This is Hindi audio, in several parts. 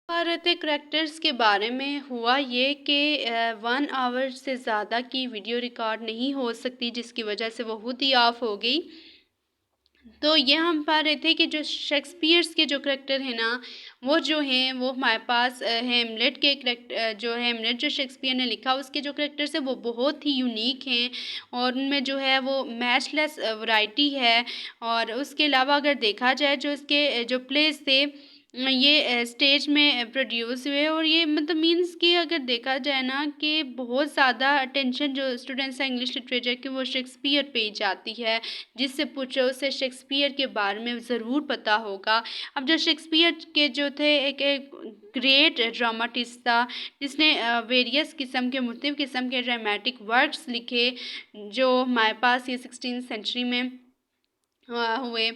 भारतीय करैक्टर्स के बारे में हुआ ये कि 1 आवर से ज़्यादा की वीडियो रिकॉर्ड नहीं हो सकती, जिसकी वजह से वो खुद ही ऑफ हो गई। तो ये हम पा रहे थे कि जो शेक्सपियर्स के जो करैक्टर हैं ना, वो जो हैं वो हमारे पास हेमलेट के जो हेमलेट जो शेक्सपियर ने लिखा उसके जो करैक्टर्स हैं वो बहुत ही यूनिक हैं और उनमें जो है वो मैचलेस वैरायटी है। और उसके अलावा अगर देखा जाए जो इसके जो प्लेस थे ये स्टेज में प्रोड्यूस हुए और ये मतलब मीन्स कि अगर देखा जाए ना कि बहुत ज़्यादा अटेंशन जो स्टूडेंट्स हैं इंग्लिश लिटरेचर की वो शेक्सपियर पे ही जाती है। जिससे पूछो उसे शेक्सपियर के बारे में ज़रूर पता होगा। अब जो शेक्सपियर के जो थे एक ग्रेट ड्रामाटिस्ट था जिसने वेरियस किस्म के मुख्तलिफ किस्म के ड्रामेटिक वर्क्स लिखे जो हमारे पास ये 16th सेंचुरी में हुए।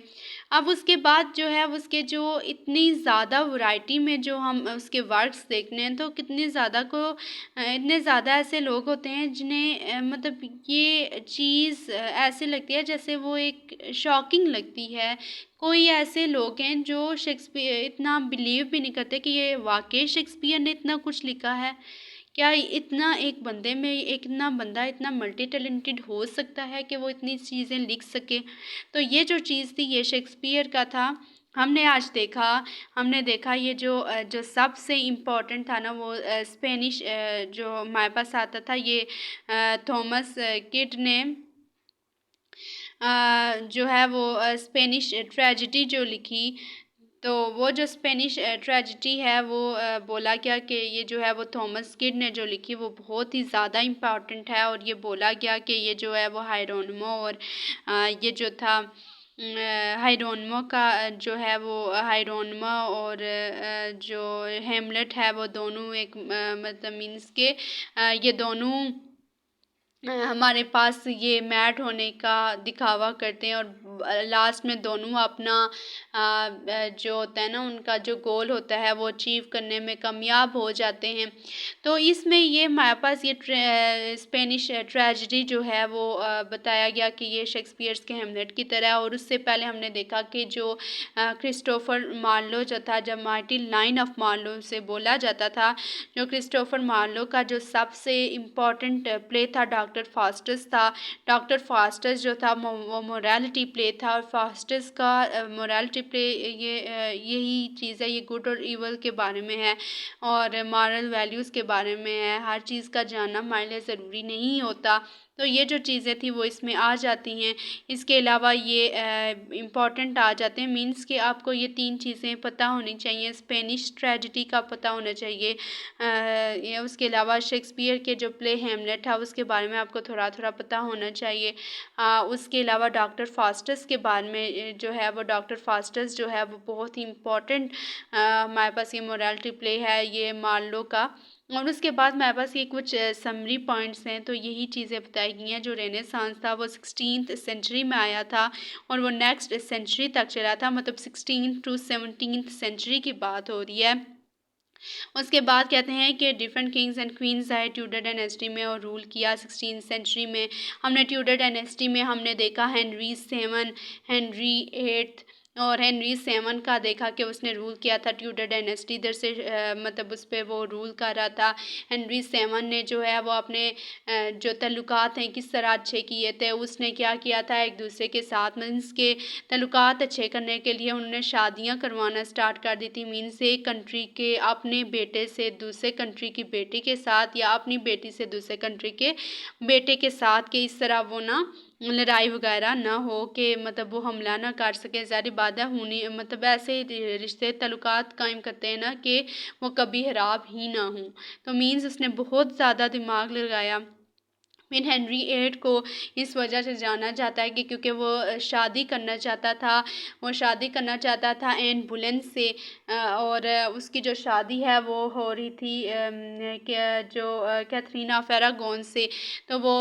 अब उसके बाद जो है उसके जो इतनी ज़्यादा वैरायटी में जो हम उसके वर्क्स देखने हैं तो कितनी ज़्यादा इतने ज़्यादा ऐसे लोग होते हैं जिन्हें मतलब ये चीज़ ऐसे लगती है जैसे वो एक शॉकिंग लगती है। कोई ऐसे लोग हैं जो शेक्सपियर इतना बिलीव भी नहीं करते कि ये वाक़ई शेक्सपियर ने इतना कुछ लिखा है। क्या इतना एक बंदे में एक इतना बंदा इतना मल्टी टैलेंटेड हो सकता है कि वो इतनी चीज़ें लिख सके। तो ये जो चीज़ थी ये शेक्सपियर का था। हमने आज देखा हमने देखा ये जो सबसे इम्पोर्टेंट था ना वो स्पेनिश जो हमारे पास आता था ये थॉमस किड ने जो है वो स्पेनिश ट्रेजेडी जो लिखी। तो वो जो स्पेनिश ट्रेजेडी है वो बोला गया कि ये जो है वो थॉमस किड ने जो लिखी वो बहुत ही ज़्यादा इम्पोर्टेंट है और ये बोला गया कि ये जो है वो हायरोनिमो और ये जो था हायरोनिमो का जो है वो हायरोनिमा और जो हेमलेट है वो दोनों एक मतलब मीन्स के ये दोनों हमारे पास ये मैट होने का दिखावा करते हैं और लास्ट में दोनों अपना जो होता है ना उनका जो गोल होता है वो अचीव करने में कामयाब हो जाते हैं। तो इसमें ये हमारे पास ये स्पेनिश ट्रेजेडी जो है वो बताया गया कि ये शेक्सपियर्स के हेमलेट की तरह है। और उससे पहले हमने देखा कि जो क्रिस्टोफर मार्लो जो था जब मार्टी लाइन ऑफ मार्लो से बोला जाता था जो क्रिस्टोफर मार्लो का जो सबसे इम्पॉर्टेंट प्ले था डॉक्टर फास्टस था। डॉक्टर फास्टस जो था वो मोरालिटी प्ले था और फास्टस का मोरालिटी प्ले यही चीज़ है ये गुड और इवल के बारे में है और मॉरल वैल्यूज़ के बारे में है। हर चीज़ का जानना हमारे लिए ज़रूरी नहीं होता। तो ये जो चीज़ें थी वो इसमें आ जाती हैं। इसके अलावा ये इम्पॉर्टेंट आ जाते हैं मीन्स कि आपको ये 3 चीज़ें पता होनी चाहिए। स्पेनिश ट्रेजेडी का पता होना चाहिए ये उसके अलावा शेक्सपियर के जो प्ले हेमलेट है उसके बारे में आपको थोड़ा थोड़ा पता होना चाहिए। उसके अलावा डॉक्टर फास्टस के बारे में जो है वो डॉक्टर फास्टस जो है वो बहुत ही इम्पोर्टेंट हमारे पास ये मोरालिटी प्ले है ये मार्लो का। और उसके बाद मेरे पास ये कुछ समरी पॉइंट्स हैं। तो यही चीज़ें बताई गई हैं जो रेनेसांस था वो 16th सेंचुरी में आया था और वो नेक्स्ट सेंचुरी तक चला था मतलब 16th to 17th सेंचुरी की बात हो रही है। उसके बाद कहते हैं कि डिफरेंट किंग्स एंड क्वींस आए ट्यूडर डायनेस्टी में और रूल किया 16th सेंचुरी में। हमने ट्यूडर डायनेस्टी में हमने देखा हेनरी 7 हेनरी 8 और हेनरी 7 का देखा कि उसने रूल किया था ट्यूडर डायनेस्टी इधर से मतलब उस पर वो रूल कर रहा था। हेनरी 7 ने जो है वो अपने जो तल्लुकात हैं किस तरह अच्छे किए थे। उसने क्या किया था एक दूसरे के साथ मीन्स के तल्लुकात अच्छे करने के लिए उन्होंने शादियां करवाना स्टार्ट कर दी थी। मीन्स एक कंट्री के अपने बेटे से दूसरे कंट्री की बेटी के साथ या अपनी बेटी से दूसरे कंट्री के बेटे के साथ कि इस तरह वो ना लड़ाई वगैरह ना हो कि मतलब वो हमला ना कर सके। ज़ाहिर बात है होनी मतलब ऐसे रिश्ते तल्लुकात कायम करते हैं ना कि वो कभी ख़राब ही ना हों। तो मीन्स उसने बहुत ज़्यादा दिमाग लगाया। फिर हेनरी 8 को इस वजह से जाना जाता है कि क्योंकि वो शादी करना चाहता था एन बुलेन से और उसकी जो शादी है वो हो रही थी कैथरीना फेरागोन से। तो वो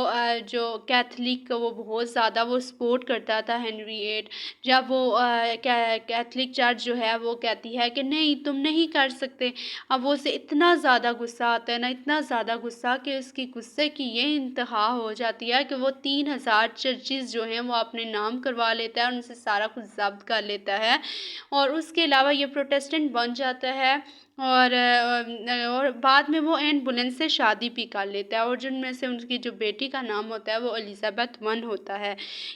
जो कैथलिक वो बहुत ज़्यादा वो सपोर्ट करता था हेनरी 8। जब वो कैथलिक चर्च जो है वो कहती है कि नहीं तुम नहीं कर सकते। अब वो उसे इतना ज़्यादा गुस्सा आता है ना इतना ज़्यादा गुस्सा कि उसकी गुस्से की ये इंतहा हो जाती है कि वो 3000 चर्चिज़ जो हैं वो अपने नाम करवा लेता है और उनसे सारा कुछ ज़ब्त कर लेता है। और उसके अलावा ये प्रोटेस्टेंट बन जाता है और बाद में वो एन बुलेन से शादी भी कर लेता है और जिनमें से उनकी जो बेटी का नाम होता है वो एलिज़ाबेथ वन होता है।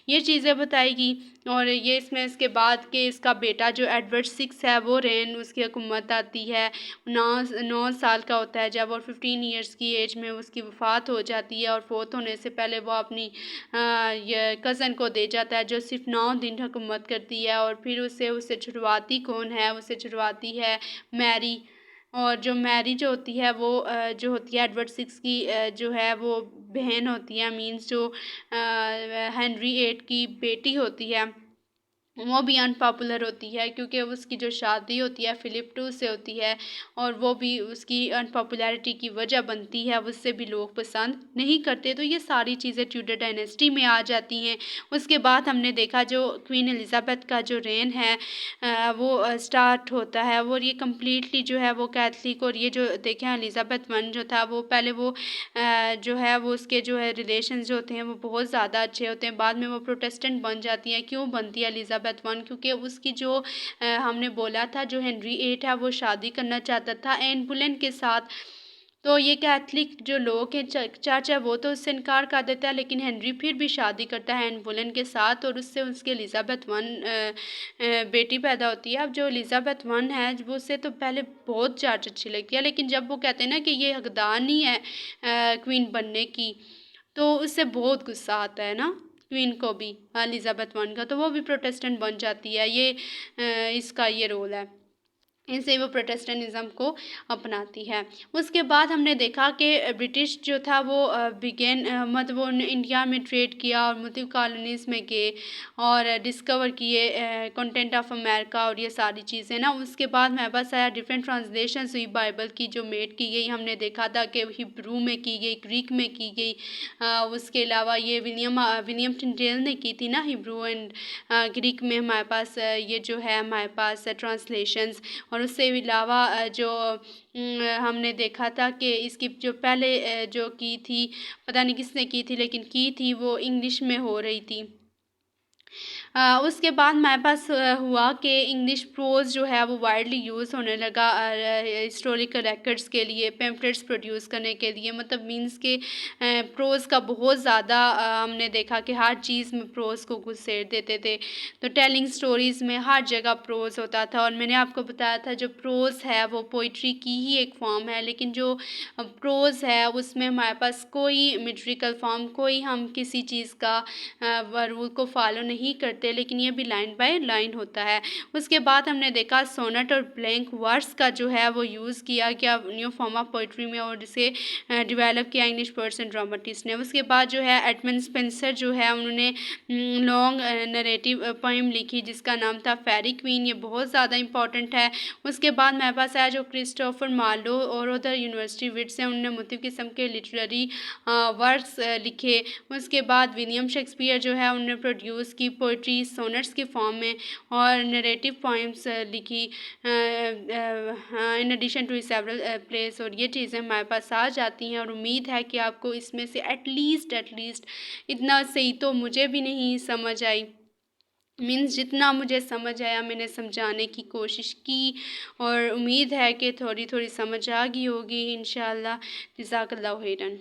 ये चीज़ें बताई गई और ये इसमें इसके बाद के इसका बेटा जो एडवर्ड सिक्स है वो रेन उसकी हुकूमत आती है। 9 साल का होता है जब और 15 ईयर्स की एज में उसकी वफ़ात हो जाती है और फ़ौत होने से पहले वो अपनी ये कज़न को दे जाता है जो सिर्फ 9 दिन हुकूमत करती है और फिर उससे छुड़वाती कौन है, उससे छुड़वाती है मैरी। और जो मैरी जो होती है वो जो होती है एडवर्ड सिक्स की जो है वो बहन होती है, मीन्स जो हेनरी एट की बेटी होती है वो भी अनपॉपुलर होती है क्योंकि उसकी जो शादी होती है फ़िलिप टू से होती है और वो भी उसकी अनपॉपुलैरिटी की वजह बनती है, उससे भी लोग पसंद नहीं करते। तो ये सारी चीज़ें ट्यूडर डायनेस्टी में आ जाती हैं। उसके बाद हमने देखा जो क्वीन एलिज़ाबेथ का जो रेन है वो स्टार्ट होता है और ये कम्प्लीटली जो है वो कैथलिक। और ये जो देखें एलिज़ाबेथ वन जो था वो पहले वो जो है वो उसके जो है रिलेशंस जो होते हैं वो बहुत ज़्यादा अच्छे होते हैं, बाद में वो प्रोटेस्टेंट बन जाती हैं। क्यों बनती है एलिज़ाबेथ वन? क्योंकि उसकी जो हमने बोला था जो हेनरी एट है वो शादी करना चाहता था एन बुलेन के साथ। तो ये कैथलिक जो लोग हैं चर्च है वो तो उससे इनकार कर देता है, लेकिन हेनरी फिर भी शादी करता है एन बुलेन के साथ और उससे उसकी एलिज़ाबेथ वन बेटी पैदा होती है। अब जो एलिज़ाबेथ वन है वो उससे तो पहले बहुत चर्च अच्छी लगती है, लेकिन जब वो कहते हैं ना कि ये हकदार नहीं है क्वीन बनने की, तो उससे बहुत गुस्सा आता है ना क्वीन को भी, एलिज़ाबेथ वन का, तो वो भी प्रोटेस्टेंट बन जाती है। ये इसका ये रोल है, इनसे वो प्रोटेस्टेंटिज्म को अपनाती है। उसके बाद हमने देखा कि ब्रिटिश जो था वो बिगेन मतलब वो इंडिया में ट्रेड किया और मुख्तलिफ कॉलोनीज़ में गए और डिस्कवर किए कंटेंट ऑफ अमेरिका और ये सारी चीज़ें ना। उसके बाद मेरे पास आया डिफरेंट ट्रांसलेशंस हुई बाइबल की जो मेड की गई, हमने देखा था कि हिब्रू में की गई, ग्रीक में की गई। उसके अलावा ये विलियम टिंडेल ने की थी ना हिब्रू एंड ग्रीक में। हमारे पास ये जो है हमारे पास ट्रांसलेशंस और उससे अलावा जो हमने देखा था कि इसकी जो पहले जो की थी, पता नहीं किसने की थी लेकिन की थी, वो इंग्लिश में हो रही थी। उसके बाद हमारे पास हुआ कि इंग्लिश प्रोज़ जो है वो वाइडली यूज़ होने लगा हिस्टोरिकल रिकॉर्ड्स के लिए, पैम्फलेट्स प्रोड्यूस करने के लिए। मतलब मीन्स के प्रोज़ का बहुत ज़्यादा हमने देखा कि हर चीज़ में प्रोज़ को घुसेड़ देते थे। तो टेलिंग स्टोरीज़ में हर जगह प्रोज़ होता था और मैंने आपको बताया था जो प्रोज़ है वो पोइट्री की ही एक फॉर्म है, लेकिन जो प्रोज़ है उसमें हमारे पास कोई मेट्रिकल फॉर्म, कोई हम किसी चीज़ का रूल को फॉलो नहीं करते, लेकिन ये भी लाइन बाय लाइन होता है। उसके बाद हमने देखा सोनेट और ब्लैंक वर्स का जो है वो यूज़ किया गया न्यू फॉर्म ऑफ पोइट्री में और इसे डेवलप किया इंग्लिश पोएट्स एंड ड्रामेटिस्ट ने। उसके बाद जो है एडमंड स्पेंसर जो है उन्होंने लॉन्ग नरेटिव पोएम लिखी जिसका नाम था फेरी क्वीन, ये बहुत ज़्यादा इंपॉर्टेंट है। उसके बाद मेरे पास आया जो क्रिस्टोफर मार्लो और उधर यूनिवर्सिटी विट्स हैं, उन्होंने मुख्तलिफ किस्म के लिटरेरी वर्क्स लिखे। उसके बाद विलियम शेक्सपियर जो है उन्होंने प्रोड्यूस की पोइट्री सोनेट्स के फॉर्म में और नरेटिव पोइम्स लिखी in addition to several place. और ये चीज़ें हमारे पास आ जाती हैं और उम्मीद है कि आपको इसमें से एटलीस्ट इतना सही तो मुझे भी नहीं समझ आई, मीन्स जितना मुझे समझ आया मैंने समझाने की कोशिश की और उम्मीद है कि थोड़ी थोड़ी समझ आ गई होगी इंशाअल्लाह। जज़ाकल्लाहु खैरन।